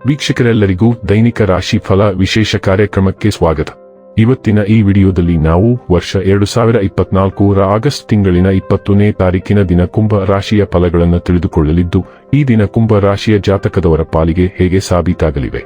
ವೀಕ್ಷಕರೆಲ್ಲರಿಗೂ ದೈನಿಕ ರಾಶಿ ಫಲ ವಿಶೇಷ ಕಾರ್ಯಕ್ರಮಕ್ಕೆ ಸ್ವಾಗತ. ಇವತ್ತಿನ ಈ ವಿಡಿಯೋದಲ್ಲಿ ನಾವು ವರ್ಷ 2024ರ ಆಗಸ್ಟ್ ತಿಂಗಳಿನ 20ನೇ ತಾರೀಕಿನ ದಿನ ಕುಂಭ ರಾಶಿಯ ಫಲಗಳನ್ನು ತಿಳಿದುಕೊಳ್ಳಲಿದ್ದು, ಈ ದಿನ ಕುಂಭ ರಾಶಿಯ ಜಾತಕದವರ ಪಾಲಿಗೆ ಹೇಗೆ ಸಾಬೀತಾಗಲಿವೆ,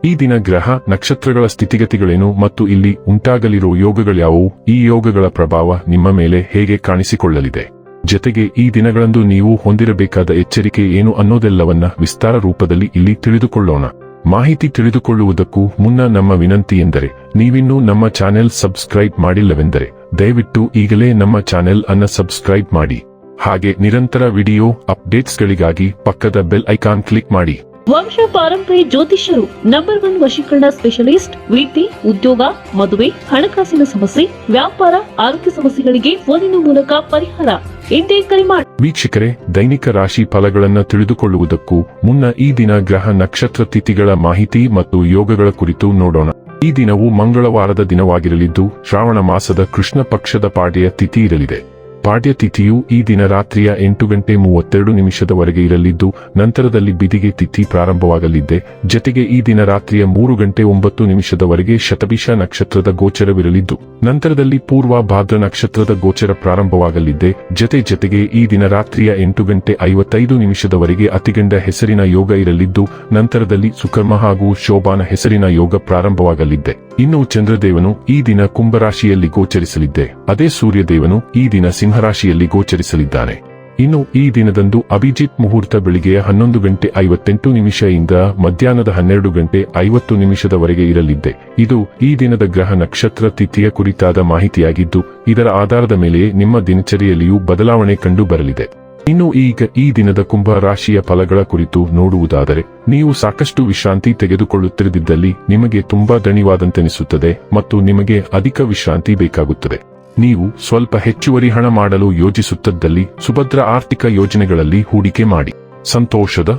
ಈ ದಿನ ಗ್ರಹ ನಕ್ಷತ್ರಗಳ ಸ್ಥಿತಿಗತಿಗಳೇನು ಮತ್ತು ಇಲ್ಲಿ ಉಂಟಾಗಲಿರುವ ಯೋಗಗಳ್ಯಾವುವು, ಈ ಯೋಗಗಳ ಪ್ರಭಾವ ನಿಮ್ಮ ಮೇಲೆ ಹೇಗೆ ಕಾಣಿಸಿಕೊಳ್ಳಲಿದೆ, ಜತೆಗೆ ಈ ದಿನಗಳಂದು ನೀವು ಹೊಂದಿರಬೇಕಾದ ಎಚ್ಚರಿಕೆ ಏನು ಅನ್ನೋದೆಲ್ಲವನ್ನ ವಿಸ್ತಾರ ರೂಪದಲ್ಲಿ ಇಲ್ಲಿ ತಿಳಿದುಕೊಳ್ಳೋಣ. ಮಾಹಿತಿ ತಿಳಿದುಕೊಳ್ಳುವುದಕ್ಕೂ ಮುನ್ನ ನಮ್ಮ ವಿನಂತಿ ಎಂದರೆ, ನೀವಿನ್ನೂ ನಮ್ಮ ಚಾನೆಲ್ ಸಬ್ಸ್ಕ್ರೈಬ್ ಮಾಡಿಲ್ಲವೆಂದರೆ ದಯವಿಟ್ಟು ಈಗಲೇ ನಮ್ಮ ಚಾನೆಲ್ ಅನ್ನು ಸಬ್ಸ್ಕ್ರೈಬ್ ಮಾಡಿ. ಹಾಗೆ ನಿರಂತರ ವಿಡಿಯೋ ಅಪ್ಡೇಟ್ಸ್ಗಳಿಗಾಗಿ ಪಕ್ಕದ ಬೆಲ್ ಐಕಾನ್ ಕ್ಲಿಕ್ ಮಾಡಿ. ವಂಶ ಪಾರಂಪರ್ಯ ಜ್ಯೋತಿಷ್ಯರು ನಂಬರ್ 1 ವಶೀಕರಣ ಸ್ಪೆಷಲಿಸ್ಟ್. ವೃತ್ತಿ, ಉದ್ಯೋಗ, ಮದುವೆ, ಹಣಕಾಸಿನ ಸಮಸ್ಯೆ, ವ್ಯಾಪಾರ, ಆರೋಗ್ಯ ಸಮಸ್ಯೆಗಳಿಗೆ ಫೋನಿನ ಮೂಲಕ ಪರಿಹಾರ. ಇಂದೇ ಕರೆ ಮಾಡಿ. ವೀಕ್ಷಕರೇ, ದೈನಿಕ ರಾಶಿ ಫಲಗಳನ್ನು ತಿಳಿದುಕೊಳ್ಳುವುದಕ್ಕೂ ಮುನ್ನ ಈ ದಿನ ಗ್ರಹ ನಕ್ಷತ್ರ ತಿಥಿಗಳ ಮಾಹಿತಿ ಮತ್ತು ಯೋಗಗಳ ಕುರಿತು ನೋಡೋಣ. ಈ ದಿನವು ಮಂಗಳವಾರದ ದಿನವಾಗಿರಲಿದ್ದು, ಶ್ರಾವಣ ಮಾಸದ ಕೃಷ್ಣ ಪಕ್ಷದ ಪಾಡ್ಯ ತಿಥಿ ಇರಲಿದೆ. ಪಾಡ್ಯ ತಿಥಿಯು ಈ ದಿನ ರಾತ್ರಿಯ 8:32 ಇರಲಿದ್ದು, ನಂತರದಲ್ಲಿ ಬಿದಿಗೆ ತಿಥಿ ಪ್ರಾರಂಭವಾಗಲಿದೆ. ಜತೆಗೆ ಈ ದಿನ ರಾತ್ರಿಯ 3:09 ಶತಭಿಷ ನಕ್ಷತ್ರದ ಗೋಚರವಿರಲಿದ್ದು, ನಂತರದಲ್ಲಿ ಪೂರ್ವ ಭಾದ್ರ ನಕ್ಷತ್ರದ ಗೋಚರ ಪ್ರಾರಂಭವಾಗಲಿದೆ. ಜತೆಗೆ ಈ ದಿನ ರಾತ್ರಿಯ 8:55 ಅತಿಗಂಡ ಹೆಸರಿನ ಯೋಗ ಇರಲಿದ್ದು, ನಂತರದಲ್ಲಿ ಸುಕರ್ಮ ಹಾಗೂ ಶೋಭಾನ ಹೆಸರಿನ ಯೋಗ ಪ್ರಾರಂಭವಾಗಲಿದೆ. ಇನ್ನು ಚಂದ್ರದೇವನು ಈ ದಿನ ಕುಂಭರಾಶಿಯಲ್ಲಿ ಗೋಚರಿಸಲಿದ್ದೆ. ಅದೇ ಸೂರ್ಯದೇವನು ಈ ದಿನ ಸಿಂಹರಾಶಿಯಲ್ಲಿ ಗೋಚರಿಸಲಿದ್ದಾನೆ. ಇನ್ನು ಈ ದಿನದಂದು ಅಭಿಜಿತ್ ಮುಹೂರ್ತ ಬೆಳಿಗ್ಗೆಯ 11:58 ಇಂದ ಮಧ್ಯಾಹ್ನದ 12:50 ಇರಲಿದೆ. ಇದು ಈ ದಿನದ ಗ್ರಹ ನಕ್ಷತ್ರ ತಿಥಿಯ ಕುರಿತಾದ ಮಾಹಿತಿಯಾಗಿದ್ದು, ಇದರ ಆಧಾರದ ಮೇಲೆಯೇ ನಿಮ್ಮ ದಿನಚರಿಯಲ್ಲಿಯೂ ಬದಲಾವಣೆ ಕಂಡು ಬರಲಿದೆ. ಇನ್ನು ಈಗ ಈ ದಿನದ ಕುಂಭ ರಾಶಿಯ ಫಲಗಳ ಕುರಿತು ನೋಡುವುದಾದರೆ, ನೀವು ಸಾಕಷ್ಟು ವಿಶ್ರಾಂತಿ ತೆಗೆದುಕೊಳ್ಳುತ್ತಿರದಿದ್ದಲ್ಲಿ ನಿಮಗೆ ತುಂಬಾ ದಣಿವಾದಂತೆನಿಸುತ್ತದೆ ಮತ್ತು ನಿಮಗೆ ಅಧಿಕ ವಿಶ್ರಾಂತಿ ಬೇಕಾಗುತ್ತದೆ. ನೀವು ಸ್ವಲ್ಪ ಹೆಚ್ಚುವರಿ ಹಣ ಮಾಡಲು ಯೋಜಿಸುತ್ತಿದ್ದಲ್ಲಿ ಸುಭದ್ರ ಆರ್ಥಿಕ ಯೋಜನೆಗಳಲ್ಲಿ ಹೂಡಿಕೆ ಮಾಡಿ. ಸಂತೋಷದ,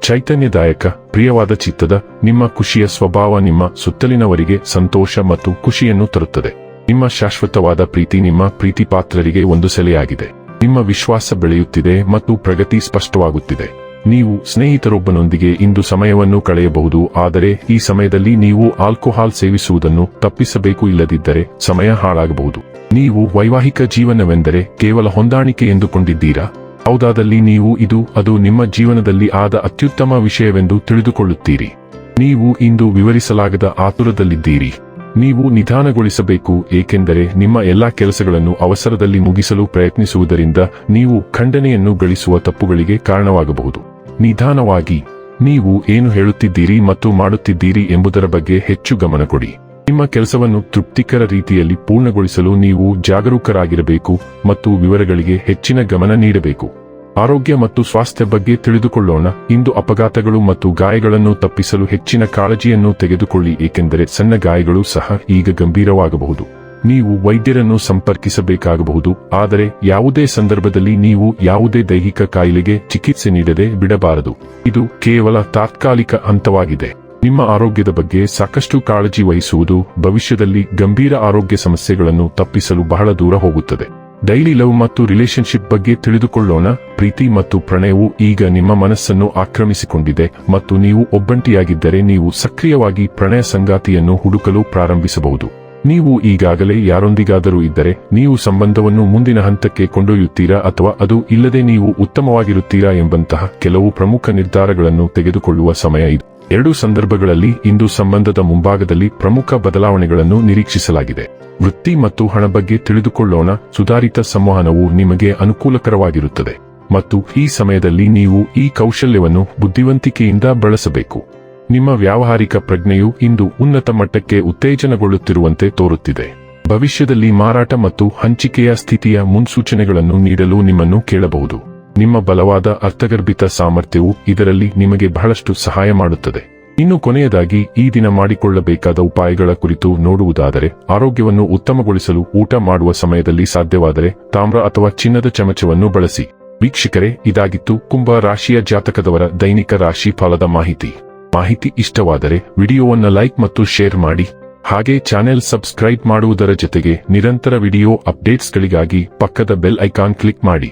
ಚೈತನ್ಯದಾಯಕ, ಪ್ರಿಯವಾದ ಚಿತ್ತದ ನಿಮ್ಮ ಖುಷಿಯ ಸ್ವಭಾವ ನಿಮ್ಮ ಸುತ್ತಲಿನವರಿಗೆ ಸಂತೋಷ ಮತ್ತು ಖುಷಿಯನ್ನು ತರುತ್ತದೆ. ನಿಮ್ಮ ಶಾಶ್ವತವಾದ ಪ್ರೀತಿ ನಿಮ್ಮ ಪ್ರೀತಿ ಪಾತ್ರರಿಗೆ ಒಂದು ಸೆಲೆಯಾಗಿದೆ. ನಿಮ್ಮ ವಿಶ್ವಾಸ ಬೆಳೆಯುತ್ತಿದೆ ಮತ್ತು ಪ್ರಗತಿ ಸ್ಪಷ್ಟವಾಗುತ್ತಿದೆ. ನೀವು ಸ್ನೇಹಿತರೊಬ್ಬನೊಂದಿಗೆ ಇಂದು ಸಮಯವನ್ನು ಕಳೆಯಬಹುದು, ಆದರೆ ಈ ಸಮಯದಲ್ಲಿ ನೀವು ಆಲ್ಕೋಹಾಲ್ ಸೇವಿಸುವುದನ್ನು ತಪ್ಪಿಸಬೇಕು, ಇಲ್ಲದಿದ್ದರೆ ಸಮಯ ಹಾಳಾಗಬಹುದು. ನೀವು ವೈವಾಹಿಕ ಜೀವನವೆಂದರೆ ಕೇವಲ ಹೊಂದಾಣಿಕೆ ಎಂದುಕೊಂಡಿದ್ದೀರಾ? ಹೌದಾದಲ್ಲಿ ನೀವು ಅದು ನಿಮ್ಮ ಜೀವನದಲ್ಲಿ ಆದ ಅತ್ಯುತ್ತಮ ವಿಷಯವೆಂದು ತಿಳಿದುಕೊಳ್ಳುತ್ತೀರಿ. ನೀವು ಇಂದು ವಿವರಿಸಲಾಗದ ಆತುರದಲ್ಲಿದ್ದೀರಿ. ನೀವು ನಿಧಾನಗೊಳಿಸಬೇಕು, ಏಕೆಂದರೆ ನಿಮ್ಮ ಎಲ್ಲಾ ಕೆಲಸಗಳನ್ನು ಅವಸರದಲ್ಲಿ ಮುಗಿಸಲು ಪ್ರಯತ್ನಿಸುವುದರಿಂದ ನೀವು ಖಂಡನೆಯನ್ನು ಗಳಿಸುವ ತಪ್ಪುಗಳಿಗೆ ಕಾರಣವಾಗಬಹುದು. ನಿಧಾನವಾಗಿ ನೀವು ಏನು ಹೇಳುತ್ತಿದ್ದೀರಿ ಮತ್ತು ಮಾಡುತ್ತಿದ್ದೀರಿ ಎಂಬುದರ ಬಗ್ಗೆ ಹೆಚ್ಚು ಗಮನ ಕೊಡಿ. ನಿಮ್ಮ ಕೆಲಸವನ್ನು ತೃಪ್ತಿಕರ ರೀತಿಯಲ್ಲಿ ಪೂರ್ಣಗೊಳಿಸಲು ನೀವು ಜಾಗರೂಕರಾಗಿರಬೇಕು ಮತ್ತು ವಿವರಗಳಿಗೆ ಹೆಚ್ಚಿನ ಗಮನ ನೀಡಬೇಕು. ಆರೋಗ್ಯ ಮತ್ತು ಸ್ವಾಸ್ಥ್ಯ ಬಗ್ಗೆ ತಿಳಿದುಕೊಳ್ಳೋಣ. ಇಂದು ಅಪಘಾತಗಳು ಮತ್ತು ಗಾಯಗಳನ್ನು ತಪ್ಪಿಸಲು ಹೆಚ್ಚಿನ ಕಾಳಜಿಯನ್ನು ತೆಗೆದುಕೊಳ್ಳಿ, ಏಕೆಂದರೆ ಸಣ್ಣ ಗಾಯಗಳು ಸಹ ಈಗ ಗಂಭೀರವಾಗಬಹುದು. ನೀವು ವೈದ್ಯರನ್ನು ಸಂಪರ್ಕಿಸಬೇಕಾಗಬಹುದು, ಆದರೆ ಯಾವುದೇ ಸಂದರ್ಭದಲ್ಲಿ ನೀವು ಯಾವುದೇ ದೈಹಿಕ ಕಾಯಿಲೆಗೆ ಚಿಕಿತ್ಸೆ ನೀಡದೆ ಬಿಡಬಾರದು. ಇದು ಕೇವಲ ತಾತ್ಕಾಲಿಕ ಹಂತವಾಗಿದೆ. ನಿಮ್ಮ ಆರೋಗ್ಯದ ಬಗ್ಗೆ ಸಾಕಷ್ಟು ಕಾಳಜಿ ವಹಿಸುವುದು ಭವಿಷ್ಯದಲ್ಲಿ ಗಂಭೀರ ಆರೋಗ್ಯ ಸಮಸ್ಯೆಗಳನ್ನು ತಪ್ಪಿಸಲು ಬಹಳ ದೂರ ಹೋಗುತ್ತದೆ. ಡೈಲಿ ಲವ್ ಮತ್ತು ರಿಲೇಶನ್ಶಿಪ್ ಬಗ್ಗೆ ತಿಳಿದುಕೊಳ್ಳೋಣ. ಪ್ರೀತಿ ಮತ್ತು ಪ್ರಣಯವು ಈಗ ನಿಮ್ಮ ಮನಸ್ಸನ್ನು ಆಕ್ರಮಿಸಿಕೊಂಡಿದೆ ಮತ್ತು ನೀವು ಒಬ್ಬಂಟಿಯಾಗಿದ್ದರೆ ನೀವು ಸಕ್ರಿಯವಾಗಿ ಪ್ರಣಯ ಸಂಗಾತಿಯನ್ನು ಹುಡುಕಲು ಪ್ರಾರಂಭಿಸಬಹುದು. ನೀವು ಈಗಾಗಲೇ ಯಾರೊಂದಿಗಾದರೂ ಇದ್ದರೆ ನೀವು ಸಂಬಂಧವನ್ನು ಮುಂದಿನ ಹಂತಕ್ಕೆ ಕೊಂಡೊಯ್ಯುತ್ತೀರಾ ಅಥವಾ ಅದು ಇಲ್ಲದೆ ನೀವು ಉತ್ತಮವಾಗಿರುತ್ತೀರಾ ಎಂಬಂತಹ ಕೆಲವು ಪ್ರಮುಖ ನಿರ್ಧಾರಗಳನ್ನು ತೆಗೆದುಕೊಳ್ಳುವ ಸಮಯ ಇದು. ಎರಡೂ ಸಂದರ್ಭಗಳಲ್ಲಿ ಇಂದು ಸಂಬಂಧದ ಮುಂಭಾಗದಲ್ಲಿ ಪ್ರಮುಖ ಬದಲಾವಣೆಗಳನ್ನು ನಿರೀಕ್ಷಿಸಲಾಗಿದೆ. ವೃತ್ತಿ ಮತ್ತು ಹಣ ಬಗ್ಗೆ ತಿಳಿದುಕೊಳ್ಳೋಣ. ಸುಧಾರಿತ ಸಂವಹನವು ನಿಮಗೆ ಅನುಕೂಲಕರವಾಗಿರುತ್ತದೆ ಮತ್ತು ಈ ಸಮಯದಲ್ಲಿ ನೀವು ಈ ಕೌಶಲ್ಯವನ್ನು ಬುದ್ಧಿವಂತಿಕೆಯಿಂದ ಬಳಸಬೇಕು. ನಿಮ್ಮ ವ್ಯಾವಹಾರಿಕ ಪ್ರಜ್ಞೆಯು ಇಂದು ಉನ್ನತ ಮಟ್ಟಕ್ಕೆ ಉತ್ತೇಜನಗೊಳ್ಳುತ್ತಿರುವಂತೆ ತೋರುತ್ತಿದೆ. ಭವಿಷ್ಯದಲ್ಲಿ ಮಾರಾಟ ಮತ್ತು ಹಂಚಿಕೆಯ ಸ್ಥಿತಿಯ ಮುನ್ಸೂಚನೆಗಳನ್ನು ನೀಡಲು ನಿಮ್ಮನ್ನು ಕೇಳಬಹುದು. ನಿಮ್ಮ ಬಲವಾದ ಅರ್ಥಗರ್ಭಿತ ಸಾಮರ್ಥ್ಯವು ಇದರಲ್ಲಿ ನಿಮಗೆ ಬಹಳಷ್ಟು ಸಹಾಯ ಮಾಡುತ್ತದೆ. ಇನ್ನು ಕೊನೆಯದಾಗಿ ಈ ದಿನ ಮಾಡಿಕೊಳ್ಳಬೇಕಾದ ಉಪಾಯಗಳ ಕುರಿತು ನೋಡುವುದಾದರೆ, ಆರೋಗ್ಯವನ್ನು ಉತ್ತಮಗೊಳಿಸಲು ಊಟ ಮಾಡುವ ಸಮಯದಲ್ಲಿ ಸಾಧ್ಯವಾದರೆ ತಾಮ್ರ ಅಥವಾ ಚಿನ್ನದ ಚಮಚವನ್ನು ಬಳಸಿ. ವೀಕ್ಷಕರೇ, ಇದಾಗಿತ್ತು ಕುಂಭ ರಾಶಿಯ ಜಾತಕದವರ ದೈನಿಕ ರಾಶಿ ಫಲದ ಮಾಹಿತಿ ಇಷ್ಟವಾದರೆ ವಿಡಿಯೋವನ್ನು ಲೈಕ್ ಮತ್ತು ಶೇರ್ ಮಾಡಿ. ಹಾಗೆ ಚಾನೆಲ್ ಸಬ್ಸ್ಕ್ರೈಬ್ ಮಾಡುವುದರ ಜೊತೆಗೆ ನಿರಂತರ ವಿಡಿಯೋ ಅಪ್ಡೇಟ್ಸ್ಗಳಿಗಾಗಿ ಪಕ್ಕದ ಬೆಲ್ ಐಕಾನ್ ಕ್ಲಿಕ್ ಮಾಡಿ.